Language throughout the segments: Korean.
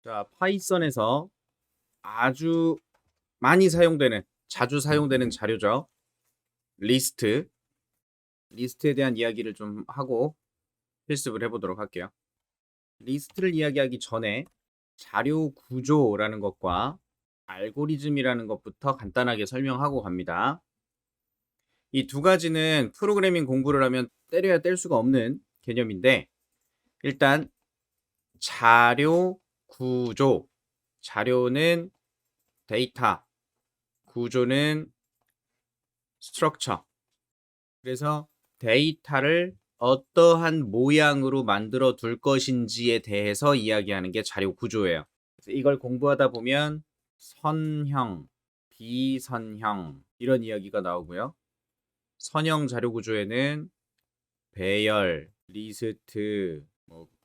자, 파이썬에서 아주 많이 사용되는, 자주 사용되는 자료죠. 리스트. 리스트에 대한 이야기를 좀 하고 실습을 해보도록 할게요. 리스트를 이야기하기 전에 자료 구조라는 것과 알고리즘이라는 것부터 간단하게 설명하고 갑니다. 이 두 가지는 프로그래밍 공부를 하면 때려야 뗄 수가 없는 개념인데, 일단 자료 구조. 자료는 데이터, 구조는 스트럭처. 그래서 데이터를 어떠한 모양으로 만들어 둘 것인지에 대해서 이야기하는 게 자료 구조예요. 그래서 이걸 공부하다 보면 선형, 비선형 이런 이야기가 나오고요. 선형 자료 구조에는 배열, 리스트,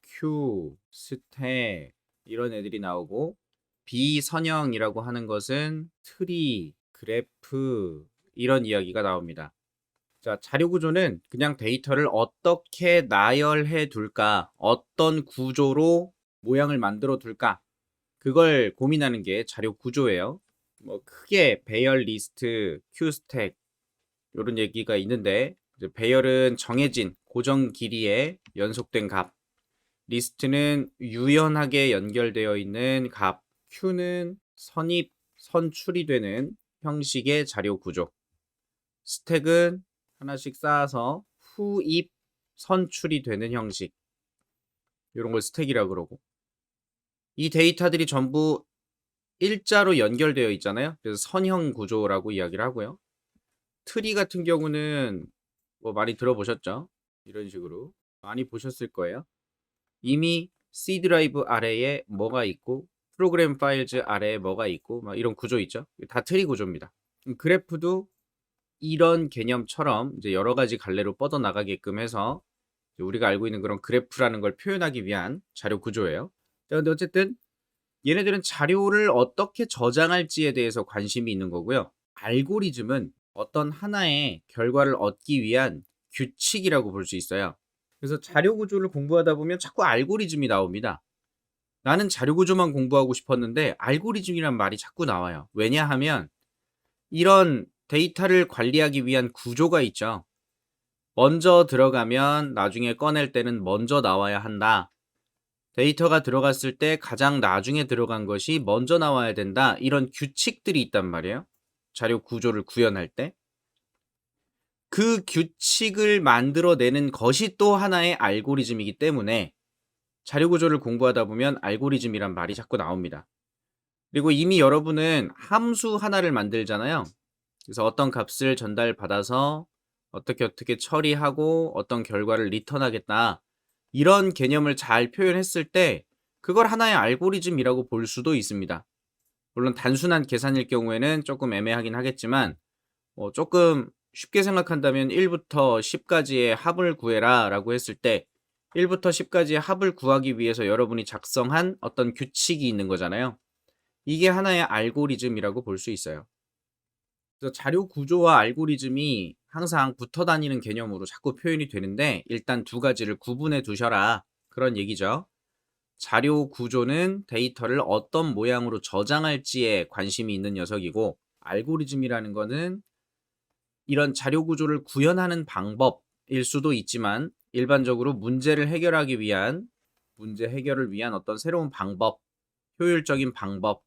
큐, 스택 이런 애들이 나오고, 비선형이라고 하는 것은 트리, 그래프 이런 이야기가 나옵니다. 자, 자료 구조는 그냥 데이터를 어떻게 나열해 둘까, 어떤 구조로 모양을 만들어 둘까, 그걸 고민하는 게 자료 구조예요. 크게 배열, 리스트, 큐, 스택 이런 얘기가 있는데, 이제 배열은 정해진 고정 길이의 연속된 값, 리스트는 유연하게 연결되어 있는 값, 큐는 선입, 선출이 되는 형식의 자료 구조, 스택은 하나씩 쌓아서 후입, 선출이 되는 형식, 이런 걸 스택이라고 그러고, 이 데이터들이 전부 일자로 연결되어 있잖아요. 그래서 선형 구조라고 이야기를 하고요. 트리 같은 경우는 많이 들어보셨죠? 이런 식으로 많이 보셨을 거예요. 이미 C 드라이브 아래에 뭐가 있고 프로그램 파일즈 아래에 뭐가 있고 막 이런 구조 있죠. 다 트리 구조입니다. 그래프도 이런 개념처럼 이제 여러 가지 갈래로 뻗어 나가게끔 해서 우리가 알고 있는 그런 그래프라는 걸 표현하기 위한 자료 구조예요. 자, 근데 어쨌든 얘네들은 자료를 어떻게 저장할지에 대해서 관심이 있는 거고요. 알고리즘은 어떤 하나의 결과를 얻기 위한 규칙이라고 볼 수 있어요. 그래서 자료 구조를 공부하다 보면 자꾸 알고리즘이 나옵니다. 나는 자료 구조만 공부하고 싶었는데 알고리즘이란 말이 자꾸 나와요. 왜냐하면 이런 데이터를 관리하기 위한 구조가 있죠. 먼저 들어가면 나중에 꺼낼 때는 먼저 나와야 한다. 데이터가 들어갔을 때 가장 나중에 들어간 것이 먼저 나와야 된다. 이런 규칙들이 있단 말이에요. 자료 구조를 구현할 때. 그 규칙을 만들어내는 것이 또 하나의 알고리즘이기 때문에 자료 구조를 공부하다 보면 알고리즘이란 말이 자꾸 나옵니다. 그리고 이미 여러분은 함수 하나를 만들잖아요. 그래서 어떤 값을 전달받아서 어떻게 처리하고 어떤 결과를 리턴하겠다. 이런 개념을 잘 표현했을 때 그걸 하나의 알고리즘이라고 볼 수도 있습니다. 물론 단순한 계산일 경우에는 조금 애매하긴 하겠지만, 조금 쉽게 생각한다면 1부터 10까지의 합을 구해라 라고 했을 때 1부터 10까지의 합을 구하기 위해서 여러분이 작성한 어떤 규칙이 있는 거잖아요. 이게 하나의 알고리즘이라고 볼 수 있어요. 그래서 자료 구조와 알고리즘이 항상 붙어 다니는 개념으로 자꾸 표현이 되는데, 일단 두 가지를 구분해 두셔라, 그런 얘기죠. 자료 구조는 데이터를 어떤 모양으로 저장할지에 관심이 있는 녀석이고, 알고리즘이라는 거는 이런 자료 구조를 구현하는 방법일 수도 있지만 일반적으로 문제를 해결하기 위한, 문제 해결을 위한 어떤 새로운 방법, 효율적인 방법,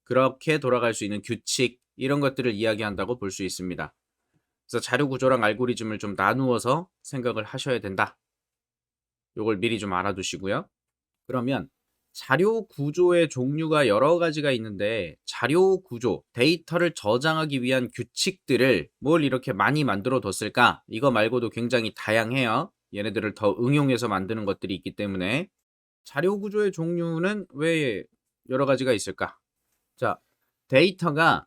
그렇게 돌아갈 수 있는 규칙, 이런 것들을 이야기한다고 볼 수 있습니다. 그래서 자료 구조랑 알고리즘을 좀 나누어서 생각을 하셔야 된다. 요걸 미리 좀 알아두시고요. 그러면 자료 구조의 종류가 여러 가지가 있는데, 자료 구조, 데이터를 저장하기 위한 규칙들을 뭘 이렇게 많이 만들어 뒀을까? 이거 말고도 굉장히 다양해요. 얘네들을 더 응용해서 만드는 것들이 있기 때문에. 자료 구조의 종류는 왜 여러 가지가 있을까? 자, 데이터가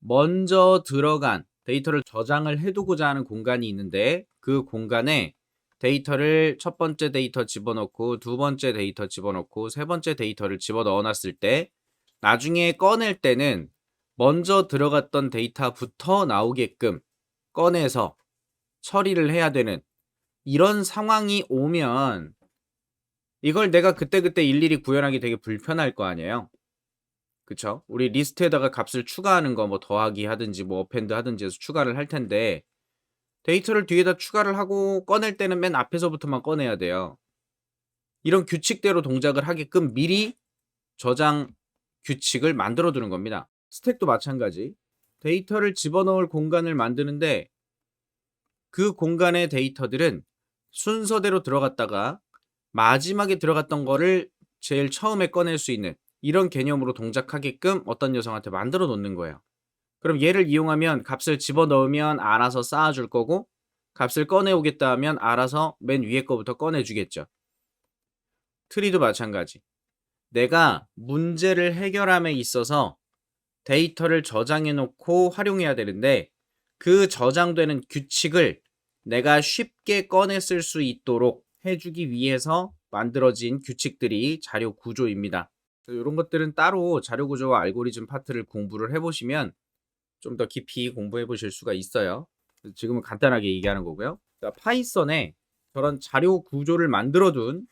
먼저 들어간, 데이터를 저장을 해두고자 하는 공간이 있는데, 그 공간에 데이터를 첫 번째 데이터 집어넣고 두 번째 데이터 집어넣고 세 번째 데이터를 집어넣어 놨을 때 나중에 꺼낼 때는 먼저 들어갔던 데이터부터 나오게끔 꺼내서 처리를 해야 되는, 이런 상황이 오면 이걸 내가 그때그때 일일이 구현하기 되게 불편할 거 아니에요. 그쵸? 우리 리스트에다가 값을 추가하는 거 뭐 더하기 하든지 뭐 어펜드 하든지 해서 추가를 할 텐데 데이터를 뒤에다 추가를 하고 꺼낼 때는 맨 앞에서부터만 꺼내야 돼요. 이런 규칙대로 동작을 하게끔 미리 저장 규칙을 만들어 두는 겁니다. 스택도 마찬가지. 데이터를 집어넣을 공간을 만드는데 그 공간의 데이터들은 순서대로 들어갔다가 마지막에 들어갔던 거를 제일 처음에 꺼낼 수 있는 이런 개념으로 동작하게끔 어떤 녀석한테 만들어 놓는 거예요. 그럼 얘를 이용하면 값을 집어넣으면 알아서 쌓아줄 거고 값을 꺼내오겠다 하면 알아서 맨 위에 거부터 꺼내주겠죠. 트리도 마찬가지. 내가 문제를 해결함에 있어서 데이터를 저장해 놓고 활용해야 되는데 그 저장되는 규칙을 내가 쉽게 꺼내 쓸 수 있도록 해주기 위해서 만들어진 규칙들이 자료 구조입니다. 이런 것들은 따로 자료 구조와 알고리즘 파트를 공부를 해보시면 좀 더 깊이 공부해 보실 수가 있어요. 지금은 간단하게 얘기하는 거고요. 자, 파이썬에 저런 자료 구조를 만들어둔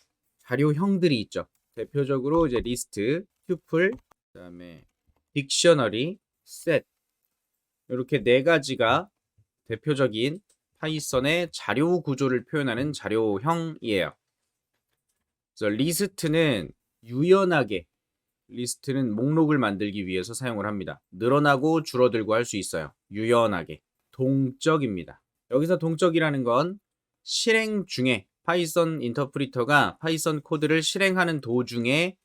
자료형들이 있죠. 대표적으로 이제 리스트, 튜플, 그다음에 딕셔너리, 셋 이렇게 네 가지가 대표적인 파이썬의 자료 구조를 표현하는 자료형이에요. 그래서 리스트는 유연하게 리스트는 목록을 만들기 위해서 사용을 합니다. 늘어나고 줄어들고 할 수 있어요. 유연하게. 동적입니다. 여기서 동적이라는 건 실행 중에 파이썬 인터프리터가 파이썬 코드를 실행하는 도중에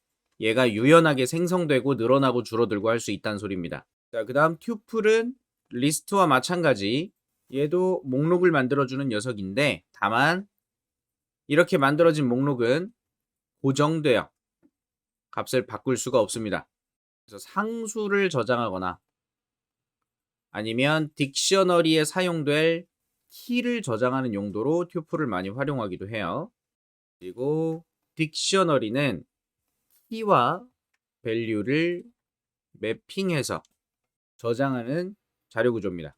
얘가 유연하게 생성되고 늘어나고 줄어들고 할 수 있다는 소리입니다. 자, 그 다음 튜플은 리스트와 마찬가지 얘도 목록을 만들어주는 녀석인데 다만 이렇게 만들어진 목록은 고정돼요. 값을 바꿀 수가 없습니다. 그래서 상수를 저장하거나 아니면 딕셔너리에 사용될 키를 저장하는 용도로 튜플을 많이 활용하기도 해요. 그리고 딕셔너리는 키와 밸류를 매핑해서 저장하는 자료 구조입니다.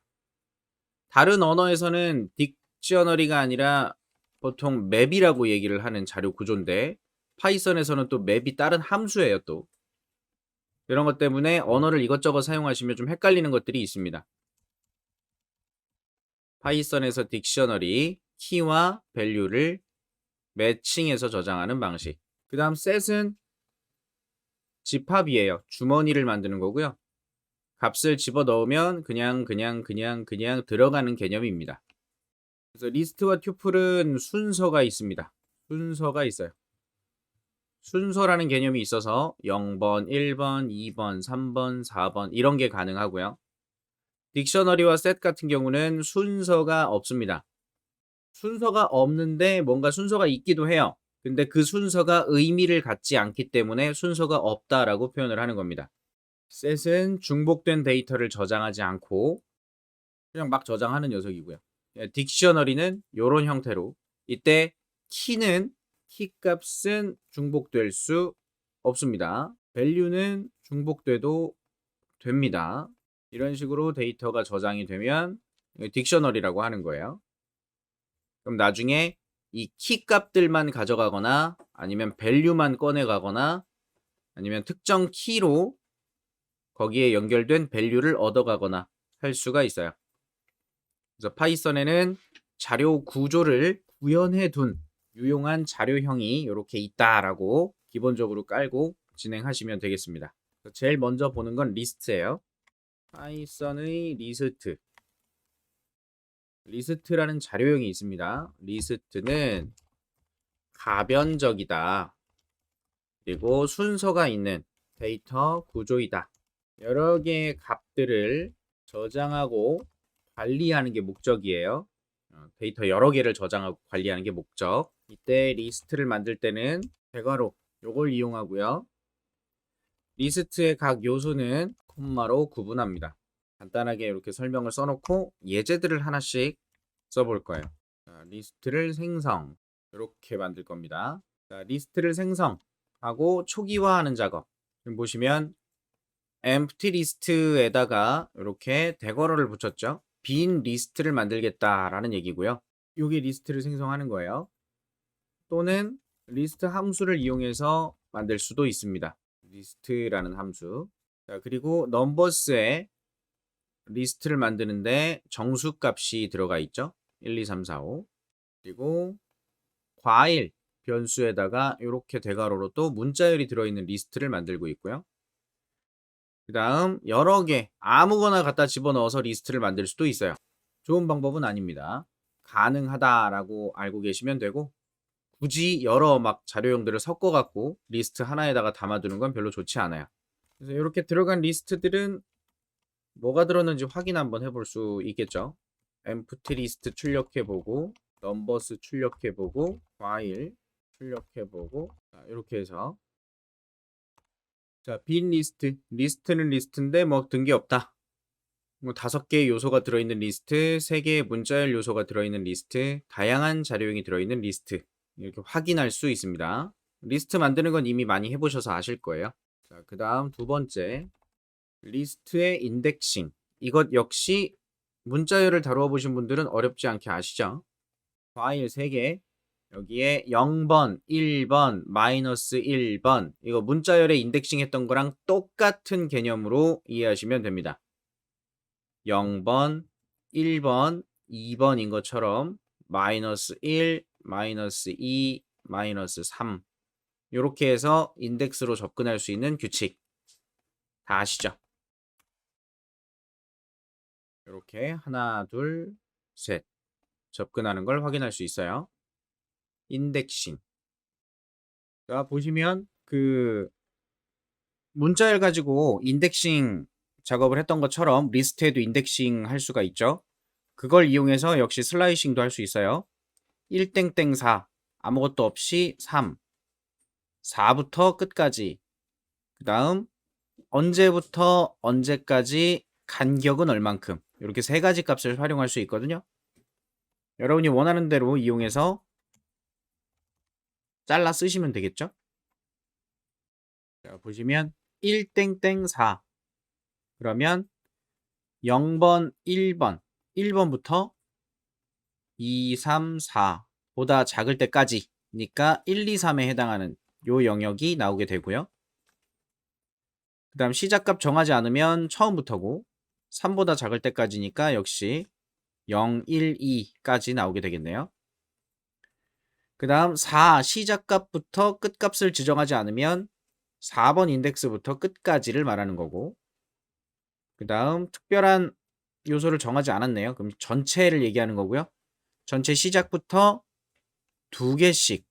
다른 언어에서는 딕셔너리가 아니라 보통 맵이라고 얘기를 하는 자료 구조인데 파이썬에서는 또 맵이 다른 함수예요 또. 이런 것 때문에 언어를 이것저것 사용하시면 좀 헷갈리는 것들이 있습니다. 파이썬에서 딕셔너리, 키와 밸류를 매칭해서 저장하는 방식. 그 다음 set은 집합이에요. 주머니를 만드는 거고요. 값을 집어넣으면 그냥 들어가는 개념입니다. 그래서 리스트와 튜플은 순서가 있습니다. 순서가 있어요. 순서라는 개념이 있어서 0번, 1번, 2번, 3번, 4번 이런 게 가능하고요. 딕셔너리와 셋 같은 경우는 순서가 없습니다. 순서가 없는데 뭔가 순서가 있기도 해요. 근데 그 순서가 의미를 갖지 않기 때문에 순서가 없다라고 표현을 하는 겁니다. 셋은 중복된 데이터를 저장하지 않고 그냥 막 저장하는 녀석이고요. 딕셔너리는 이런 형태로 이때 키는 키값은 중복될 수 없습니다. 밸류는 중복돼도 됩니다. 이런 식으로 데이터가 저장이 되면 딕셔너리라고 하는 거예요. 그럼 나중에 이 키 값들만 가져가거나 아니면 밸류만 꺼내 가거나 아니면 특정 키로 거기에 연결된 밸류를 얻어가거나 할 수가 있어요. 그래서 파이썬에는 자료 구조를 구현해 둔 유용한 자료형이 이렇게 있다라고 기본적으로 깔고 진행하시면 되겠습니다. 제일 먼저 보는 건 리스트예요. 파이썬의 리스트. 리스트라는 자료형이 있습니다. 리스트는 가변적이다. 그리고 순서가 있는 데이터 구조이다. 여러 개의 값들을 저장하고 관리하는 게 목적이에요. 데이터 여러 개를 저장하고 관리하는 게 목적. 이때 리스트를 만들 때는 대괄호 요걸 이용하고요. 리스트의 각 요소는 콤마로 구분합니다. 간단하게 이렇게 설명을 써놓고 예제들을 하나씩 써볼 거예요. 자, 리스트를 생성 이렇게 만들 겁니다. 자, 리스트를 생성하고 초기화하는 작업. 지금 보시면 empty list에다가 이렇게 대괄호를 붙였죠. 빈 리스트를 만들겠다라는 얘기고요. 이게 리스트를 생성하는 거예요. 또는 리스트 함수를 이용해서 만들 수도 있습니다. 리스트라는 함수. 자, 그리고 넘버스에 리스트를 만드는데 정수 값이 들어가 있죠. 1, 2, 3, 4, 5. 그리고 과일 변수에다가 이렇게 대괄호로 또 문자열이 들어있는 리스트를 만들고 있고요. 그 다음 여러 개 아무거나 갖다 집어넣어서 리스트를 만들 수도 있어요. 좋은 방법은 아닙니다. 가능하다라고 알고 계시면 되고 굳이 여러 막 자료형들을 섞어갖고 리스트 하나에다가 담아두는 건 별로 좋지 않아요. 그래서 이렇게 들어간 리스트들은 뭐가 들었는지 확인 한번 해볼 수 있겠죠. empty 리스트 출력해보고 넘버스 출력해보고 파일 출력해보고 이렇게 해서 자, 빈 리스트 리스트는 리스트인데 뭐 든 게 없다. 뭐 5개의 요소가 들어있는 리스트, 3개의 문자열 요소가 들어있는 리스트, 다양한 자료형이 들어있는 리스트 이렇게 확인할 수 있습니다. 리스트 만드는 건 이미 많이 해보셔서 아실 거예요. 자, 그 다음 두 번째 리스트의 인덱싱. 이것 역시 문자열을 다루어 보신 분들은 어렵지 않게 아시죠? 파일 3개 여기에 0번, 1번, 마이너스 1번 이거 문자열에 인덱싱 했던 거랑 똑같은 개념으로 이해하시면 됩니다. 0번, 1번, 2번인 것처럼 마이너스 1, 마이너스 2, 마이너스 3 이렇게 해서 인덱스로 접근할 수 있는 규칙 다 아시죠? 이렇게 하나, 둘, 셋 접근하는 걸 확인할 수 있어요. 인덱싱. 자, 보시면 그 문자열 가지고 인덱싱 작업을 했던 것처럼 리스트에도 인덱싱 할 수가 있죠. 그걸 이용해서 역시 슬라이싱도 할 수 있어요. 1땡땡 4 아무것도 없이 3 4부터 끝까지 그 다음 언제부터 언제까지 간격은 얼만큼 이렇게 3가지 값을 활용할 수 있거든요. 여러분이 원하는 대로 이용해서 잘라 쓰시면 되겠죠. 자, 보시면 1땡땡 4 그러면 0번 1번 1번부터 2, 3, 4 보다 작을 때까지니까 1, 2, 3에 해당하는 요 영역이 나오게 되고요. 그 다음 시작값 정하지 않으면 처음부터고 3보다 작을 때까지니까 역시 0, 1, 2까지 나오게 되겠네요. 그 다음 4 시작값부터 끝값을 지정하지 않으면 4번 인덱스부터 끝까지를 말하는 거고 그 다음 특별한 요소를 정하지 않았네요. 그럼 전체를 얘기하는 거고요. 전체 시작부터 2개씩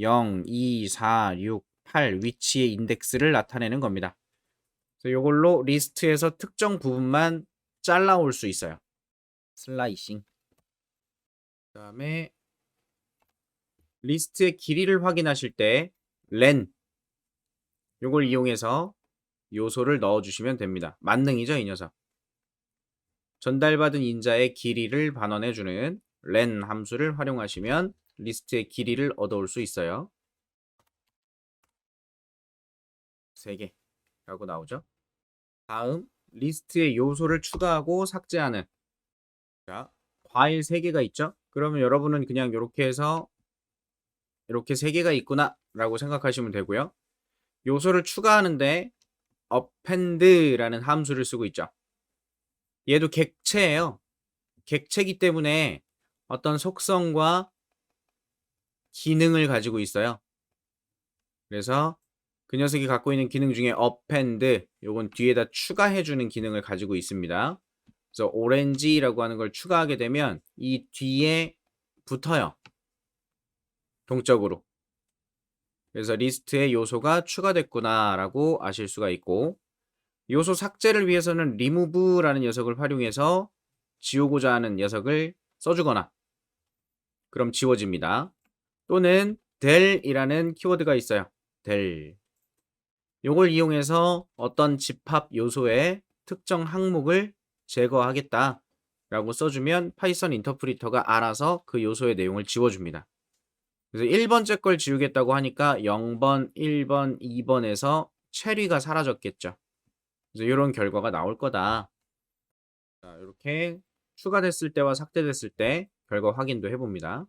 0, 2, 4, 6, 8 위치의 인덱스를 나타내는 겁니다. 그래서 이걸로 리스트에서 특정 부분만 잘라올 수 있어요. 슬라이싱. 그 다음에 리스트의 길이를 확인하실 때 len 이걸 이용해서 요소를 넣어주시면 됩니다. 만능이죠, 이 녀석. 전달받은 인자의 길이를 반환해주는 len 함수를 활용하시면 리스트의 길이를 얻어올 수 있어요. 3개라고 나오죠. 다음 리스트에 요소를 추가하고 삭제하는 자, 과일 3개가 있죠. 그러면 여러분은 그냥 이렇게 해서 이렇게 3개가 있구나 라고 생각하시면 되고요. 요소를 추가하는데 append라는 함수를 쓰고 있죠. 얘도 객체예요. 객체이기 때문에 어떤 속성과 기능을 가지고 있어요. 그래서 그 녀석이 갖고 있는 기능 중에 append 요건 뒤에다 추가해주는 기능을 가지고 있습니다. 그래서 오렌지라고 하는 걸 추가하게 되면 이 뒤에 붙어요. 동적으로. 그래서 리스트에 요소가 추가됐구나 라고 아실 수가 있고 요소 삭제를 위해서는 remove라는 녀석을 활용해서 지우고자 하는 녀석을 써주거나 그럼 지워집니다. 또는 del이라는 키워드가 있어요. del. 요걸 이용해서 어떤 집합 요소의 특정 항목을 제거하겠다 라고 써주면 파이썬 인터프리터가 알아서 그 요소의 내용을 지워줍니다. 그래서 1번째 걸 지우겠다고 하니까 0번, 1번, 2번에서 체리가 사라졌겠죠. 그래서 이런 결과가 나올 거다. 자, 이렇게 추가됐을 때와 삭제됐을 때 결과 확인도 해봅니다.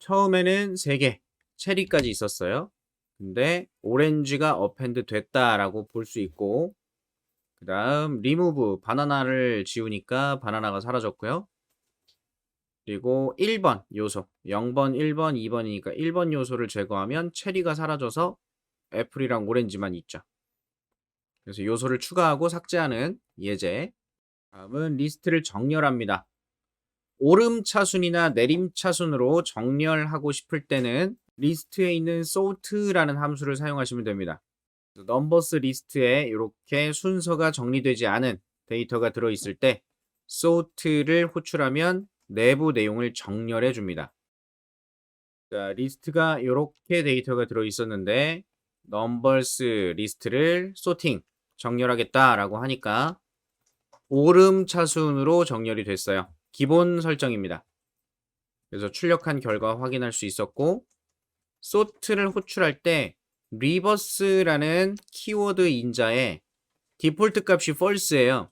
처음에는 3개, 체리까지 있었어요. 근데 오렌지가 어펜드 됐다라고 볼 수 있고, 그 다음 리무브, 바나나를 지우니까 바나나가 사라졌고요. 그리고 1번 요소, 0번, 1번, 2번이니까 1번 요소를 제거하면 체리가 사라져서 애플이랑 오렌지만 있죠. 그래서 요소를 추가하고 삭제하는 예제. 다음은 리스트를 정렬합니다. 오름차순이나 내림차순으로 정렬하고 싶을 때는 리스트에 있는 sort라는 함수를 사용하시면 됩니다. 넘버스 리스트에 이렇게 순서가 정리되지 않은 데이터가 들어있을 때 sort를 호출하면 내부 내용을 정렬해 줍니다. 자, 리스트가 이렇게 데이터가 들어있었는데 넘버스 리스트를 sorting, 정렬하겠다라고 하니까 오름차순으로 정렬이 됐어요. 기본 설정입니다. 그래서 출력한 결과 확인할 수 있었고, sort를 호출할 때 reverse라는 키워드 인자에 디폴트 값이 false예요.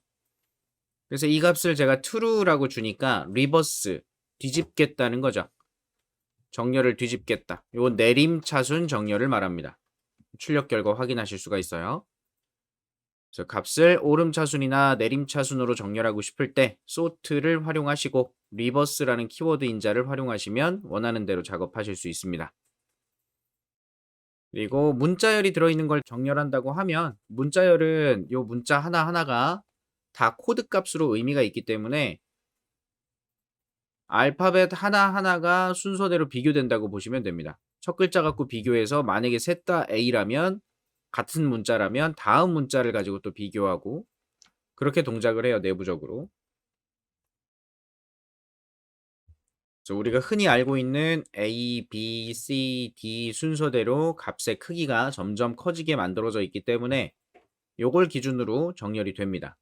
그래서 이 값을 제가 true라고 주니까 reverse, 뒤집겠다는 거죠. 정렬을 뒤집겠다. 이건 내림차순 정렬을 말합니다. 출력 결과 확인하실 수가 있어요. 그래서 값을 오름차순이나 내림차순으로 정렬하고 싶을 때 sort를 활용하시고 reverse라는 키워드 인자를 활용하시면 원하는 대로 작업하실 수 있습니다. 그리고 문자열이 들어있는 걸 정렬한다고 하면 문자열은 이 문자 하나하나가 다 코드 값으로 의미가 있기 때문에 알파벳 하나하나가 순서대로 비교된다고 보시면 됩니다. 첫 글자 갖고 비교해서 만약에 셋 다 A라면 같은 문자라면 다음 문자를 가지고 또 비교하고 그렇게 동작을 해요. 내부적으로. 그래서 우리가 흔히 알고 있는 A, B, C, D 순서대로 값의 크기가 점점 커지게 만들어져 있기 때문에 요걸 기준으로 정렬이 됩니다.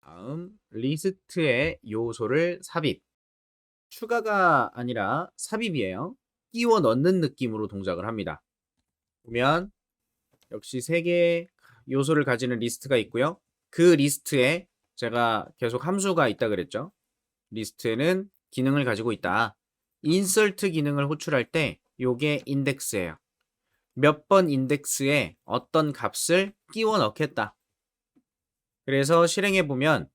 다음 리스트의 요소를 삽입. 추가가 아니라 삽입이에요. 끼워 넣는 느낌으로 동작을 합니다. 보면 역시 3개의 요소를 가지는 리스트가 있고요. 그 리스트에 제가 계속 함수가 있다 그랬죠. 리스트에는 기능을 가지고 있다. 인서트 기능을 호출할 때 요게 인덱스예요. 몇 번 인덱스에 어떤 값을 끼워 넣겠다. 그래서 실행해 보면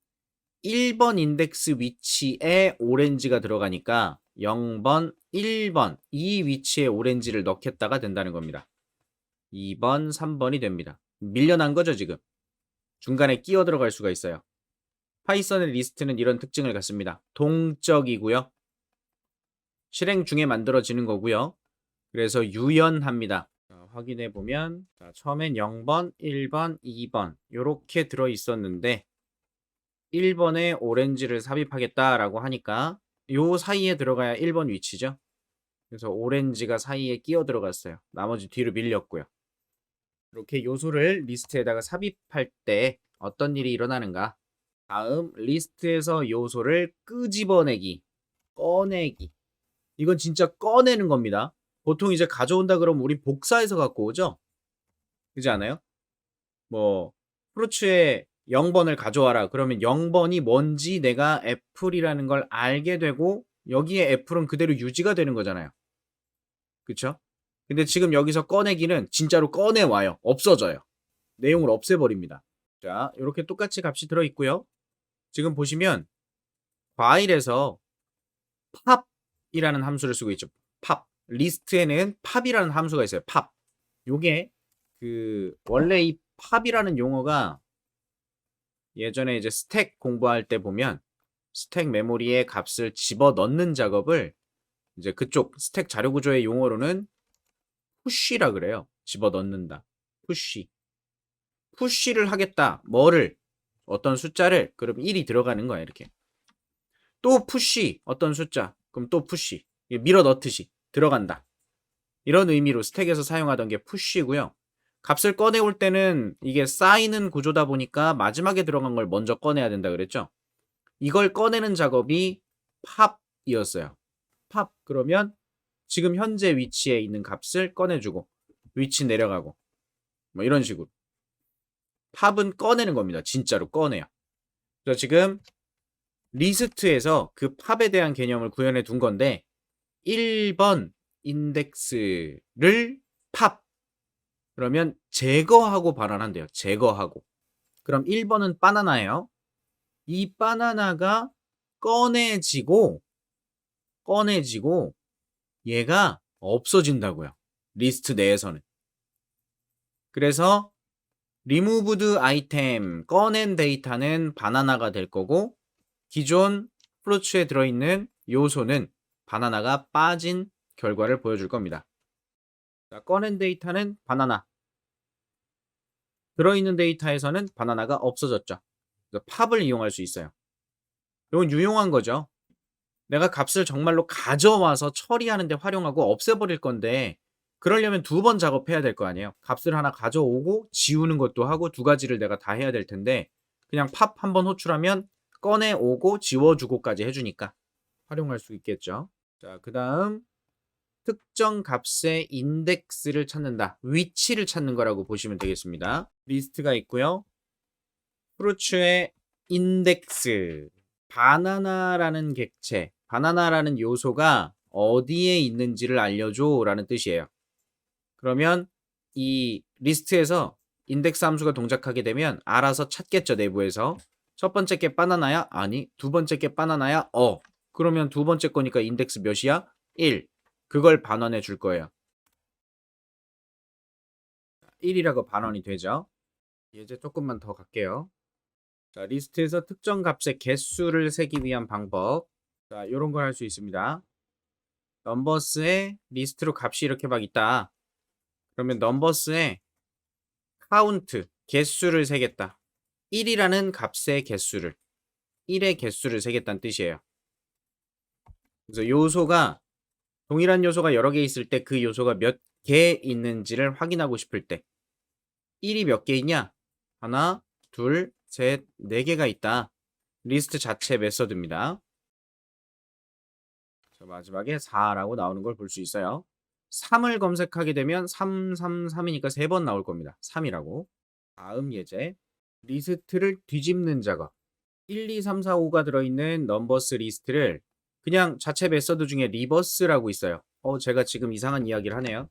1번 인덱스 위치에 오렌지가 들어가니까 0번, 1번 이 위치에 오렌지를 넣겠다가 된다는 겁니다. 2번, 3번이 됩니다. 밀려난 거죠, 지금. 중간에 끼어 들어갈 수가 있어요. 파이썬의 리스트는 이런 특징을 갖습니다. 동적이고요. 실행 중에 만들어지는 거고요. 그래서 유연합니다. 확인해 보면 처음엔 0번, 1번, 2번 이렇게 들어 있었는데 1번에 오렌지를 삽입하겠다라고 하니까 요 사이에 들어가야 1번 위치죠. 그래서 오렌지가 사이에 끼어 들어갔어요. 나머지 뒤로 밀렸고요. 이렇게 요소를 리스트에다가 삽입할 때 어떤 일이 일어나는가? 다음 리스트에서 요소를 끄집어내기, 꺼내기. 이건 진짜 꺼내는 겁니다. 보통 이제 가져온다 그러면 우리 복사해서 갖고 오죠? 그렇지 않아요? 뭐 프루츠에 0번을 가져와라. 그러면 0번이 뭔지 내가 애플이라는 걸 알게 되고 여기에 애플은 그대로 유지가 되는 거잖아요. 그쵸? 근데 지금 여기서 꺼내기는 진짜로 꺼내와요. 없어져요. 내용을 없애버립니다. 자, 이렇게 똑같이 값이 들어있고요. 지금 보시면 파일에서 팝이라는 함수를 쓰고 있죠. 팝. 리스트에는 팝이라는 함수가 있어요. 팝. 요게 원래 이 팝이라는 용어가 예전에 이제 스택 공부할 때 보면 스택 메모리에 값을 집어넣는 작업을 이제 그쪽 스택 자료 구조의 용어로는 푸쉬라 그래요. 집어넣는다. 푸쉬. 푸쉬를 하겠다. 뭐를? 어떤 숫자를? 그럼 1이 들어가는 거야. 이렇게. 또 푸쉬. 어떤 숫자. 그럼 또 푸쉬. 밀어 넣듯이 들어간다. 이런 의미로 스택에서 사용하던 게 푸쉬고요. 값을 꺼내올 때는 이게 쌓이는 구조다 보니까 마지막에 들어간 걸 먼저 꺼내야 된다 그랬죠. 이걸 꺼내는 작업이 팝이었어요. 팝. 그러면 지금 현재 위치에 있는 값을 꺼내주고 위치 내려가고 뭐 이런 식으로. 팝은 꺼내는 겁니다. 진짜로 꺼내요. 그래서 지금 리스트에서 그 팝에 대한 개념을 구현해 둔 건데 1번, 인덱스를 팝. 그러면 제거하고 반환한대요. 제거하고. 그럼 1번은 바나나예요. 이 바나나가 꺼내지고 얘가 없어진다고요. 리스트 내에서는. 그래서 removed item, 꺼낸 데이터는 바나나가 될 거고 기존 프로츠에 들어있는 요소는 바나나가 빠진 결과를 보여줄 겁니다. 자, 꺼낸 데이터는 바나나. 들어있는 데이터에서는 바나나가 없어졌죠. 그래서 팝을 이용할 수 있어요. 이건 유용한 거죠. 내가 값을 정말로 가져와서 처리하는데 활용하고 없애버릴 건데 그러려면 2번 작업해야 될 거 아니에요. 값을 하나 가져오고 지우는 것도 하고 2가지를 내가 다 해야 될 텐데 그냥 팝 한번 호출하면 꺼내오고 지워주고까지 해주니까 활용할 수 있겠죠. 자, 그 다음 특정 값의 인덱스를 찾는다. 위치를 찾는 거라고 보시면 되겠습니다. 리스트가 있고요. 프루츠의 인덱스, 바나나라는 객체, 바나나라는 요소가 어디에 있는지를 알려줘 라는 뜻이에요. 그러면 이 리스트에서 인덱스 함수가 동작하게 되면 알아서 찾겠죠. 내부에서 첫 번째 게 바나나야? 아니. 두 번째 게 바나나야? 그러면 두 번째 거니까 인덱스 몇이야? 1. 그걸 반환해 줄 거예요. 1이라고 반환이 되죠. 이제 조금만 더 갈게요. 자, 리스트에서 특정 값의 개수를 세기 위한 방법. 자, 이런 걸 할 수 있습니다. 넘버스에 리스트로 값이 이렇게 막 있다. 그러면 넘버스에 카운트, 개수를 세겠다. 1이라는 값의 개수를, 1의 개수를 세겠다는 뜻이에요. 그래서 요소가, 동일한 요소가 여러 개 있을 때 그 요소가 몇 개 있는지를 확인하고 싶을 때 1이 몇 개 있냐? 하나, 둘, 셋, 네 개가 있다. 리스트 자체 메서드입니다. 자, 마지막에 4라고 나오는 걸 볼 수 있어요. 3을 검색하게 되면 3, 3, 3이니까 3번 나올 겁니다. 3이라고. 다음 예제. 리스트를 뒤집는 작업. 1, 2, 3, 4, 5가 들어있는 넘버스 리스트를 그냥 자체 메서드 중에 리버스라고 있어요. 제가 지금 이상한 이야기를 하네요.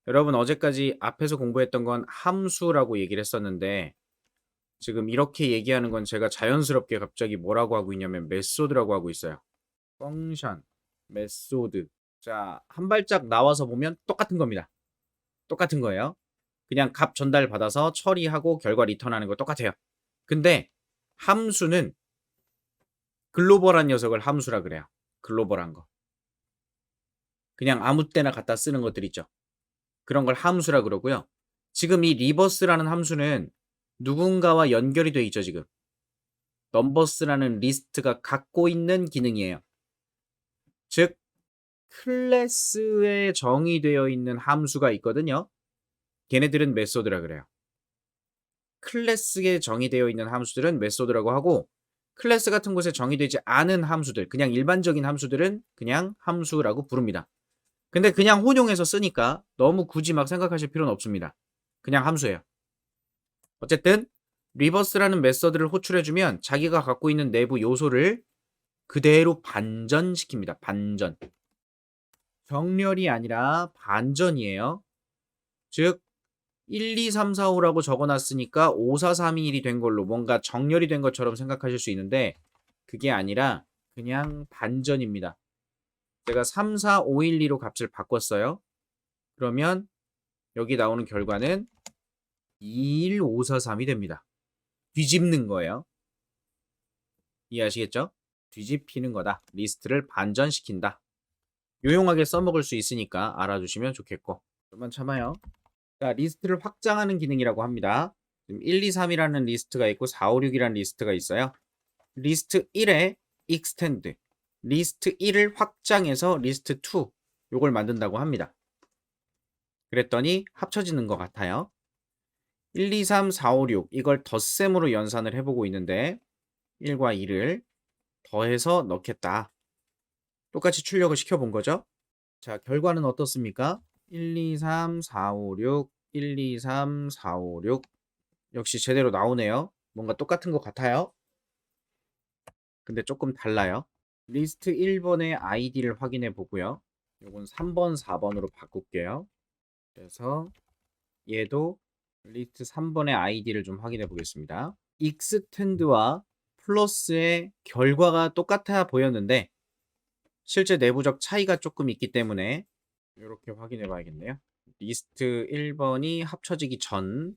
여러분 어제까지 앞에서 공부했던 건 함수라고 얘기를 했었는데 지금 이렇게 얘기하는 건 제가 자연스럽게 갑자기 뭐라고 하고 있냐면 메소드라고 하고 있어요. 펑션, 메소드. 자, 한 발짝 나와서 보면 똑같은 겁니다. 똑같은 거예요. 그냥 값 전달 받아서 처리하고 결과 리턴하는 거 똑같아요. 근데 함수는 글로벌한 녀석을 함수라 그래요. 글로벌한 거. 그냥 아무 때나 갖다 쓰는 것들 있죠. 그런 걸 함수라 그러고요. 지금 이 리버스라는 함수는 누군가와 연결이 돼 있죠, 지금. 넘버스라는 리스트가 갖고 있는 기능이에요. 즉, 클래스에 정의되어 있는 함수가 있거든요. 걔네들은 메소드라 그래요. 클래스에 정의되어 있는 함수들은 메소드라고 하고 클래스 같은 곳에 정의되지 않은 함수들, 그냥 일반적인 함수들은 그냥 함수라고 부릅니다. 근데 그냥 혼용해서 쓰니까 너무 굳이 막 생각하실 필요는 없습니다. 그냥 함수예요. 어쨌든 리버스라는 메서드를 호출해주면 자기가 갖고 있는 내부 요소를 그대로 반전시킵니다. 반전. 정렬이 아니라 반전이에요. 즉 1, 2, 3, 4, 5라고 적어놨으니까 5, 4, 3, 2, 1이 된 걸로 뭔가 정렬이 된 것처럼 생각하실 수 있는데 그게 아니라 그냥 반전입니다. 제가 3, 4, 5, 1, 2로 값을 바꿨어요. 그러면 여기 나오는 결과는 2, 1, 5, 4, 3이 됩니다. 뒤집는 거예요. 이해하시겠죠? 뒤집히는 거다. 리스트를 반전시킨다. 유용하게 써먹을 수 있으니까 알아두시면 좋겠고. 좀만 참아요. 자, 리스트를 확장하는 기능이라고 합니다. 지금 1, 2, 3이라는 리스트가 있고 4, 5, 6이라는 리스트가 있어요. 리스트 1에 extend, 리스트 1을 확장해서 리스트 2 요걸 만든다고 합니다. 그랬더니 합쳐지는 것 같아요. 1, 2, 3, 4, 5, 6 이걸 덧셈으로 연산을 해보고 있는데 1과 2를 더해서 넣겠다. 똑같이 출력을 시켜본 거죠. 자, 결과는 어떻습니까? 1, 2, 3, 4, 5, 6 1, 2, 3, 4, 5, 6 역시 제대로 나오네요. 뭔가 똑같은 것 같아요. 근데 조금 달라요. 리스트 1번의 아이디를 확인해 보고요. 요건 3번, 4번으로 바꿀게요. 그래서 얘도 리스트 3번의 아이디를 좀 확인해 보겠습니다. 익스텐드와 플러스의 결과가 똑같아 보였는데 실제 내부적 차이가 조금 있기 때문에 이렇게 확인해 봐야겠네요. 리스트 1번이 합쳐지기 전,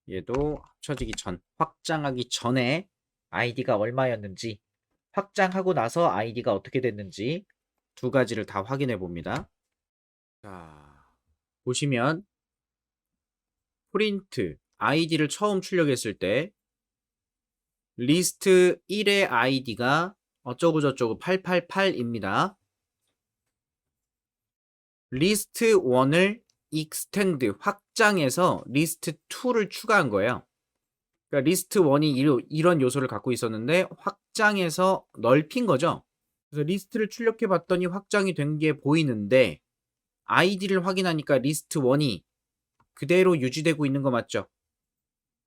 얘도 합쳐지기 전, 확장하기 전에 아이디가 얼마였는지, 확장하고 나서 아이디가 어떻게 됐는지 두 가지를 다 확인해 봅니다. 자, 보시면 프린트 아이디를 처음 출력했을 때 리스트 1의 아이디가 어쩌고저쩌고 888입니다. 리스트 1을 익스텐드 확장해서 리스트 2를 추가한 거예요. 그러니까 리스트 1이 이런 요소를 갖고 있었는데 확장해서 넓힌 거죠. 그래서 리스트를 출력해 봤더니 확장이 된 게 보이는데 아이디를 확인하니까 리스트 1이 그대로 유지되고 있는 거 맞죠?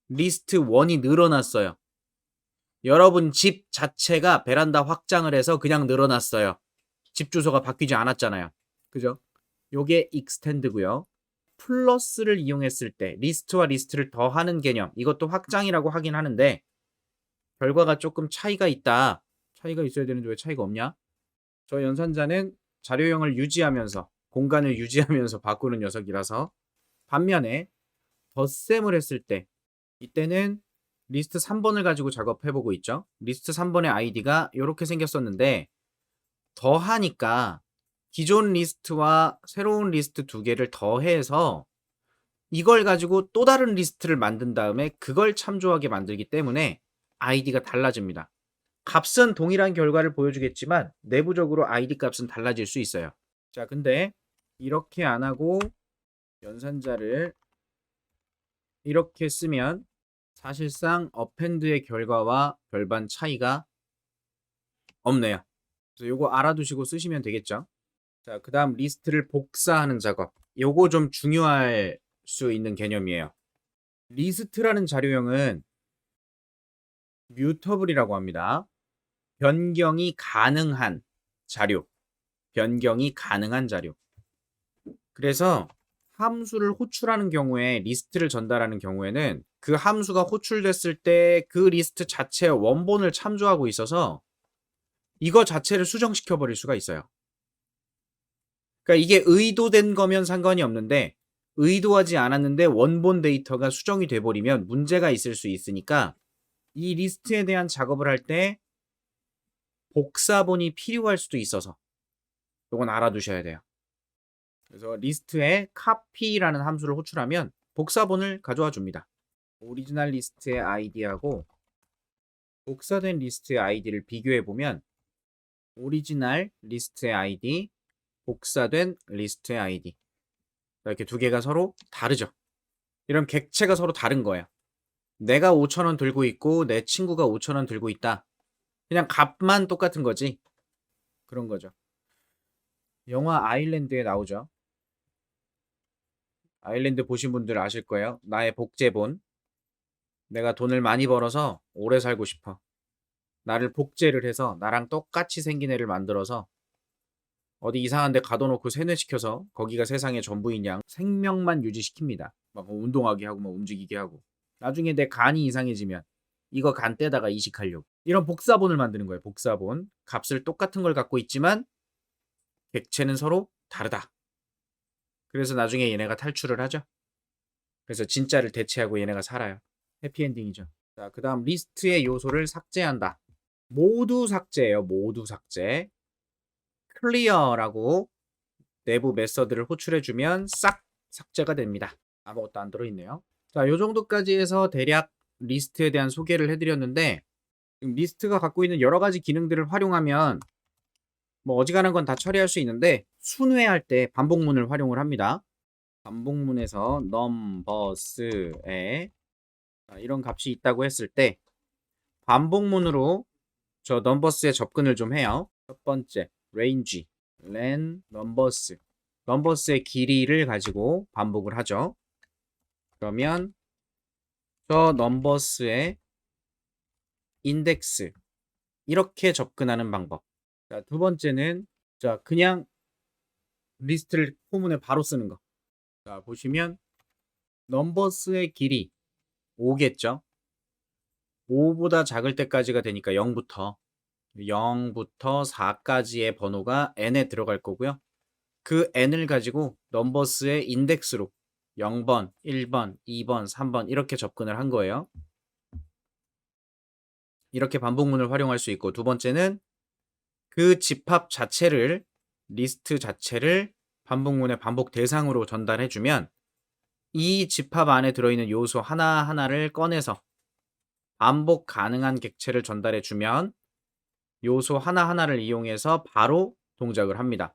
리스트 1이 늘어났어요. 여러분 집 자체가 베란다 확장을 해서 그냥 늘어났어요. 집 주소가 바뀌지 않았잖아요. 그죠? 요게 익스텐드고요. 플러스를 이용했을 때 리스트와 리스트를 더하는 개념, 이것도 확장이라고 하긴 하는데 결과가 조금 차이가 있다. 차이가 있어야 되는데 왜 차이가 없냐? 저 연산자는 자료형을 유지하면서 공간을 유지하면서 바꾸는 녀석이라서 반면에 덧셈을 했을 때 이때는 리스트 3번을 가지고 작업해보고 있죠. 리스트 3번의 아이디가 이렇게 생겼었는데 더하니까 기존 리스트와 새로운 리스트 두 개를 더해서 이걸 가지고 또 다른 리스트를 만든 다음에 그걸 참조하게 만들기 때문에 아이디가 달라집니다. 값은 동일한 결과를 보여주겠지만 내부적으로 아이디 값은 달라질 수 있어요. 자, 근데 이렇게 안 하고 연산자를 이렇게 쓰면 사실상 어펜드의 결과와 별반 차이가 없네요. 그래서 요거 알아두시고 쓰시면 되겠죠. 자, 그 다음 리스트를 복사하는 작업. 요거 좀 중요할 수 있는 개념이에요. 리스트라는 자료형은 뮤터블이라고 합니다. 변경이 가능한 자료. 변경이 가능한 자료. 그래서 함수를 호출하는 경우에 리스트를 전달하는 경우에는 그 함수가 호출됐을 때 그 리스트 자체의 원본을 참조하고 있어서 이거 자체를 수정시켜 버릴 수가 있어요. 그러니까 이게 의도된 거면 상관이 없는데 의도하지 않았는데 원본 데이터가 수정이 돼 버리면 문제가 있을 수 있으니까 이 리스트에 대한 작업을 할 때 복사본이 필요할 수도 있어서 이건 알아두셔야 돼요. 그래서 리스트에 copy라는 함수를 호출하면 복사본을 가져와 줍니다. 오리지널 리스트의 아이디하고 복사된 리스트의 아이디를 비교해 보면 오리지널 리스트의 아이디, 복사된 리스트의 아이디 이렇게 두 개가 서로 다르죠. 이런 객체가 서로 다른 거예요. 내가 5,000원 들고 있고 내 친구가 5,000원 들고 있다. 그냥 값만 똑같은 거지. 그런 거죠. 영화 아일랜드에 나오죠. 아일랜드 보신 분들 아실 거예요. 나의 복제본. 내가 돈을 많이 벌어서 오래 살고 싶어. 나를 복제를 해서 나랑 똑같이 생긴 애를 만들어서 어디 이상한 데 가둬놓고 세뇌시켜서 거기가 세상의 전부인 양 생명만 유지시킵니다. 막 운동하게 하고 막 움직이게 하고. 나중에 내 간이 이상해지면 이거 간 떼다가 이식하려고. 이런 복사본을 만드는 거예요. 복사본. 값을 똑같은 걸 갖고 있지만 객체는 서로 다르다. 그래서 나중에 얘네가 탈출을 하죠. 그래서 진짜를 대체하고 얘네가 살아요. 해피엔딩이죠. 자, 그 다음 리스트의 요소를 삭제한다. 모두 삭제예요. 모두 삭제. 클리어라고 내부 메서드를 호출해주면 싹 삭제가 됩니다. 아무것도 안 들어있네요. 자, 요 정도까지 해서 대략 리스트에 대한 소개를 해드렸는데 리스트가 갖고 있는 여러 가지 기능들을 활용하면 뭐 어지간한 건 다 처리할 수 있는데 순회할 때 반복문을 활용을 합니다. 반복문에서 넘버스에 이런 값이 있다고 했을 때 반복문으로 저 넘버스에 접근을 좀 해요. 첫 번째 range, len, numbers. 넘버스의 길이를 가지고 반복을 하죠. 그러면 저 넘버스의 인덱스 이렇게 접근하는 방법. 자, 두 번째는 자 그냥 리스트를 포문에 바로 쓰는 거. 자, 보시면 넘버스의 길이 5겠죠. 5보다 작을 때까지가 되니까 0부터 4까지의 번호가 n에 들어갈 거고요. 그 n을 가지고 넘버스의 인덱스로 0번, 1번, 2번, 3번 이렇게 접근을 한 거예요. 이렇게 반복문을 활용할 수 있고, 두 번째는 그 집합 자체를, 리스트 자체를 반복문의 반복 대상으로 전달해주면 이 집합 안에 들어있는 요소 하나하나를 꺼내서 반복 가능한 객체를 전달해주면 요소 하나하나를 이용해서 바로 동작을 합니다.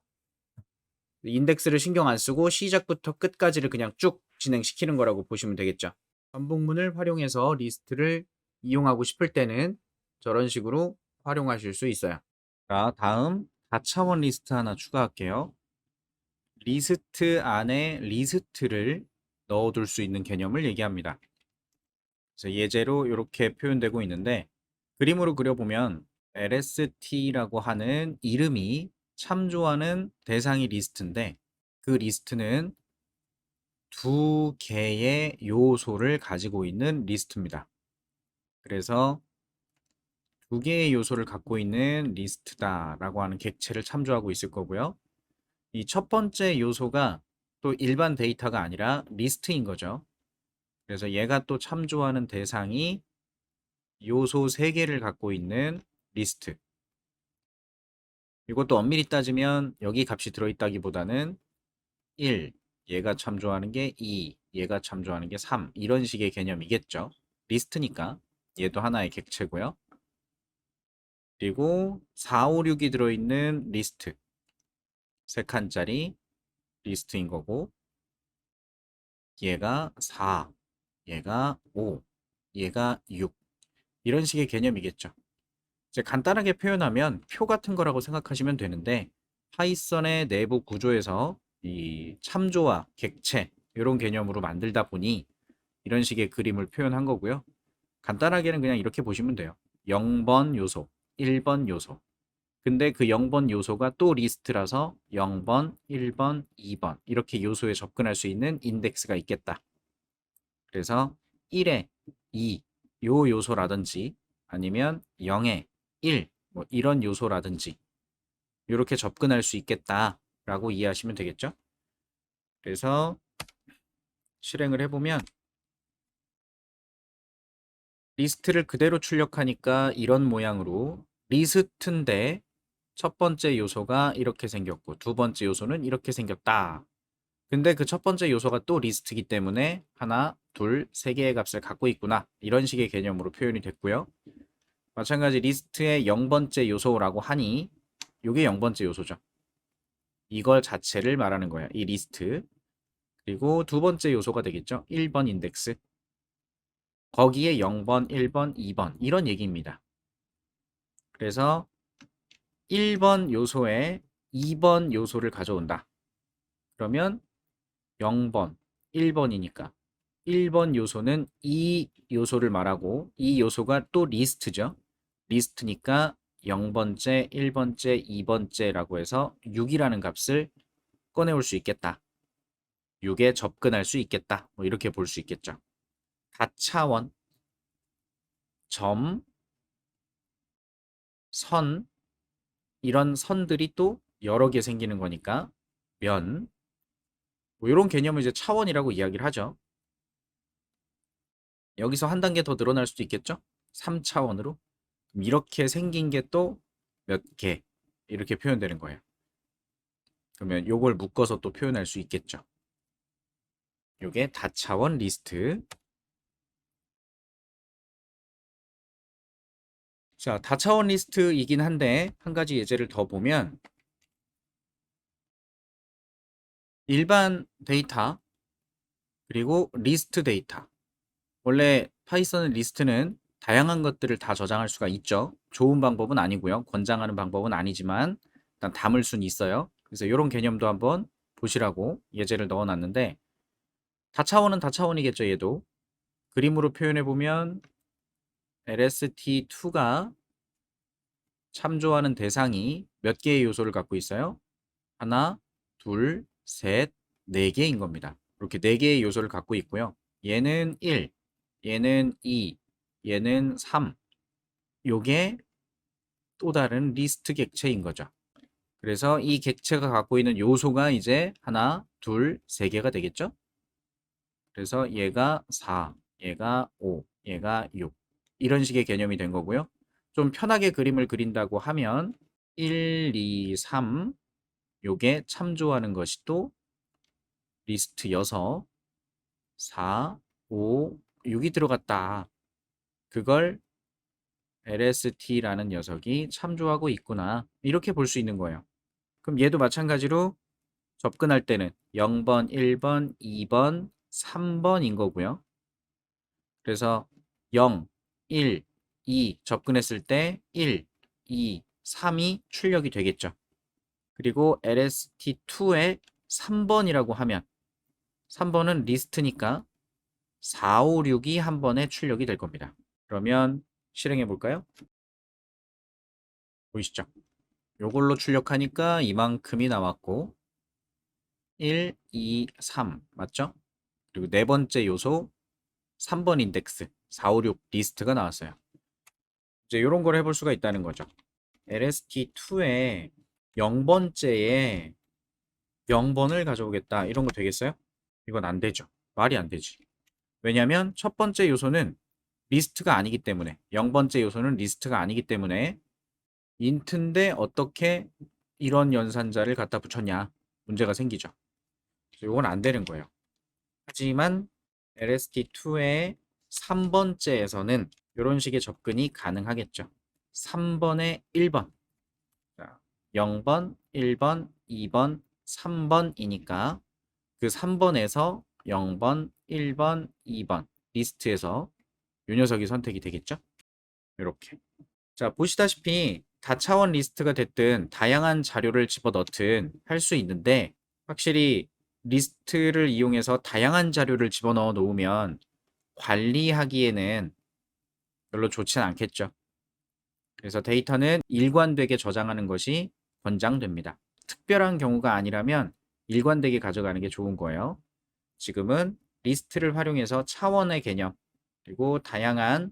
인덱스를 신경 안 쓰고 시작부터 끝까지를 그냥 쭉 진행시키는 거라고 보시면 되겠죠. 반복문을 활용해서 리스트를 이용하고 싶을 때는 저런 식으로 활용하실 수 있어요. 자, 다음 다차원 리스트 하나 추가할게요. 리스트 안에 리스트를 넣어둘 수 있는 개념을 얘기합니다. 그래서 예제로 이렇게 표현되고 있는데, 그림으로 그려보면 lst라고 하는 이름이 참조하는 대상이 리스트인데, 그 리스트는 두 개의 요소를 가지고 있는 리스트입니다. 그래서 두 개의 요소를 갖고 있는 리스트다라고 하는 객체를 참조하고 있을 거고요. 이 첫 번째 요소가 또 일반 데이터가 아니라 리스트인 거죠. 그래서 얘가 또 참조하는 대상이 요소 3개를 갖고 있는 리스트. 이것도 엄밀히 따지면 여기 값이 들어있다기보다는 1, 얘가 참조하는 게 2, 얘가 참조하는 게 3, 이런 식의 개념이겠죠. 리스트니까 얘도 하나의 객체고요. 그리고 4, 5, 6이 들어있는 리스트, 3칸짜리 리스트인 거고, 얘가 4, 얘가 5, 얘가 6, 이런 식의 개념이겠죠. 이제 간단하게 표현하면 표 같은 거라고 생각하시면 되는데, 파이썬의 내부 구조에서 이 참조와 객체 이런 개념으로 만들다 보니 이런 식의 그림을 표현한 거고요. 간단하게는 그냥 이렇게 보시면 돼요. 0번 요소, 1번 요소. 근데 그 0번 요소가 또 리스트라서 0번, 1번, 2번 이렇게 요소에 접근할 수 있는 인덱스가 있겠다. 그래서 1에 2, 요 요소라든지 아니면 0에 1, 뭐 이런 요소라든지 이렇게 접근할 수 있겠다라고 이해하시면 되겠죠? 그래서 실행을 해보면 리스트를 그대로 출력하니까 이런 모양으로 리스트인데 첫 번째 요소가 이렇게 생겼고 두 번째 요소는 이렇게 생겼다. 근데 그 첫 번째 요소가 또 리스트이기 때문에 하나, 둘, 세 개의 값을 갖고 있구나. 이런 식의 개념으로 표현이 됐고요. 마찬가지 리스트의 0번째 요소라고 하니 이게 0번째 요소죠. 이걸 자체를 말하는 거야. 이 리스트. 그리고 두 번째 요소가 되겠죠. 1번 인덱스. 거기에 0번, 1번, 2번 이런 얘기입니다. 그래서 1번 요소에 2번 요소를 가져온다. 그러면 0번, 1번이니까 1번 요소는 이 요소를 말하고 이 요소가 또 리스트죠. 리스트니까 0번째, 1번째, 2번째라고 해서 6이라는 값을 꺼내올 수 있겠다. 6에 접근할 수 있겠다. 뭐 이렇게 볼 수 있겠죠. 다차원, 점, 선 이런 선들이 또 여러 개 생기는 거니까 면, 뭐 이런 개념을 이제 차원이라고 이야기를 하죠. 여기서 한 단계 더 늘어날 수도 있겠죠. 3차원으로 이렇게 생긴 게 또 몇 개 이렇게 표현되는 거예요. 그러면 요걸 묶어서 또 표현할 수 있겠죠. 요게 다차원 리스트. 자, 다차원 리스트이긴 한데 한 가지 예제를 더 보면 일반 데이터 그리고 리스트 데이터. 원래 파이썬 리스트는 다양한 것들을 다 저장할 수가 있죠. 좋은 방법은 아니고요. 권장하는 방법은 아니지만 일단 담을 수는 있어요. 그래서 이런 개념도 한번 보시라고 예제를 넣어놨는데 다차원은 다차원이겠죠. 얘도 그림으로 표현해 보면 LST2가 참조하는 대상이 몇 개의 요소를 갖고 있어요? 하나, 둘, 셋, 네 개인 겁니다. 이렇게 네 개의 요소를 갖고 있고요. 얘는 1, 얘는 2, 얘는 3. 요게 또 다른 리스트 객체인 거죠. 그래서 이 객체가 갖고 있는 요소가 이제 하나, 둘, 세 개가 되겠죠? 그래서 얘가 4, 얘가 5, 얘가 6. 이런 식의 개념이 된 거고요. 좀 편하게 그림을 그린다고 하면 1, 2, 3 요게 참조하는 것이 또 리스트 6, 4, 5, 6이 들어갔다. 그걸 LST라는 녀석이 참조하고 있구나. 이렇게 볼 수 있는 거예요. 그럼 얘도 마찬가지로 접근할 때는 0번, 1번, 2번, 3번인 거고요. 그래서 0, 1, 2 접근했을 때 1, 2, 3이 출력이 되겠죠. 그리고 LST2에 3번이라고 하면 3번은 리스트니까 4, 5, 6이 한 번에 출력이 될 겁니다. 그러면 실행해 볼까요? 보이시죠? 요걸로 출력하니까 이만큼이 나왔고 1, 2, 3 맞죠? 그리고 네 번째 요소 3번 인덱스 4, 5, 6 리스트가 나왔어요. 이제 이런 걸 해볼 수가 있다는 거죠. LST2에 0번째에 0번을 가져오겠다. 이런 거 되겠어요? 이건 안 되죠. 말이 안 되지. 왜냐하면 첫 번째 요소는 리스트가 아니기 때문에 0번째 요소는 리스트가 아니기 때문에 인트인데 어떻게 이런 연산자를 갖다 붙였냐 문제가 생기죠. 그래서 이건 안 되는 거예요. 하지만 LST2의 3번째에서는 이런 식의 접근이 가능하겠죠. 3번에 1번, 0번, 1번, 2번, 3번이니까 그 3번에서 0번, 1번, 2번 리스트에서 이 녀석이 선택이 되겠죠. 이렇게. 자, 보시다시피 다차원 리스트가 됐든 다양한 자료를 집어넣든 할 수 있는데 확실히 리스트를 이용해서 다양한 자료를 집어넣어 놓으면 관리하기에는 별로 좋지는 않겠죠. 그래서 데이터는 일관되게 저장하는 것이 권장됩니다. 특별한 경우가 아니라면 일관되게 가져가는 게 좋은 거예요. 지금은 리스트를 활용해서 차원의 개념 그리고 다양한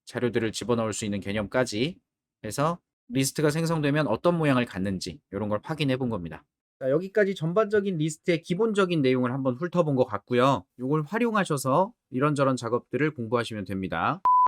자료들을 집어넣을 수 있는 개념까지 해서 리스트가 생성되면 어떤 모양을 갖는지 이런 걸 확인해 본 겁니다. 자, 여기까지 전반적인 리스트의 기본적인 내용을 한번 훑어본 것 같고요. 이걸 활용하셔서 이런저런 작업들을 공부하시면 됩니다.